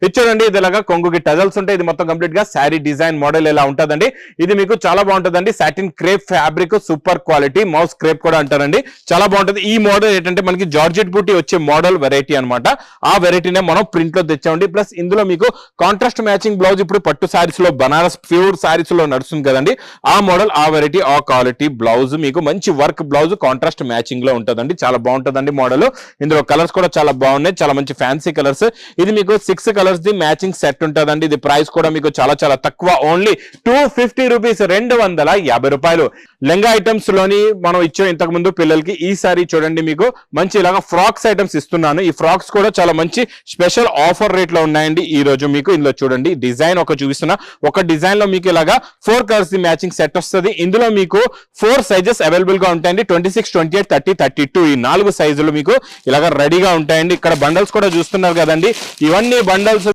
ఇది చూడండి, ఇది ఇలాగా కొంగుకి టజల్స్ ఉంటాయి. ఇది మొత్తం కంప్లీట్ గా శారీ డిజైన్ మోడల్ ఇలా ఉంటదండి. ఇది మీకు చాలా బాగుంటదండి. Satin crepe fabric, super quality, moss crepe కూడా అంటారండి. చాలా బాగుంటది. ఈ మోడల్ ఏంటంటే మనకి జార్జెట్ బూటీ వచ్చే మోడల్ వెరైటీ అనమాట. ఆ వెరైటీనే మనం ప్రింట్ లో తెచ్చామండి. ప్లస్ ఇందులో మీకు కాంట్రాస్ట్ మ్యాచింగ్ బ్లౌజ్ ఇప్పుడు పట్టు సారీస్ లో, బనారస్ ప్యూర్ సారీస్ లో నడుస్తుంది కదండి. ఆ మోడల్, ఆ వెరైటీ, ఆ క్వాలిటీ బ్లౌజ్ మీకు మంచి వర్క్ బ్లౌజ్ కాంట్రాస్ట్ మ్యాచింగ్ లో ఉంటదండి. చాలా బాగుంటదండి మోడల్. ఇందులో కలర్స్ కూడా చాలా బాగున్నాయి, చాలా మంచి ఫ్యాన్సీ కలర్స్. ఇది మీకు 6 కలర్స్ ది మ్యాచింగ్ సెట్ ఉంటదండి. ఇది ప్రైస్ కూడా మీకు చాలా చాలా తక్కువ, ఓన్లీ 250 రూపీస్, 250 రూపాయలు. లెంగా ఐటమ్స్ లోని మనం ఇచ్చే ఇంతకు ముందు పిల్లలకి ఈ సారీ చూడండి, మీకు మంచి ఇలాగా ఫ్రాక్స్ ఐటమ్స్ ఇస్తున్నాను. ఈ ఫ్రాక్స్ కూడా చాలా మంచి స్పెషల్ ఆఫర్ రేట్ లో ఉన్నాయండి ఈ రోజు. మీకు ఇందులో చూడండి డిజైన్ ఒక చూపిస్తున్నా. ఒక డిజైన్ లో మీకు ఇలాగా 4 కలర్స్ ది మ్యాచింగ్ సెట్ వస్తుంది. ఇందులో మీకు 4 సైజెస్ అవైలబుల్ గా ఉంటాయండి. 26, 28, 30, 32 ఈ 4 సైజులు మీకు ఇలాగా రెడీగా ఉంటాయండి. ఇక్కడ బండల్స్ కూడా చూస్తున్నారు కదండి. ఇవన్నీ బండల్స్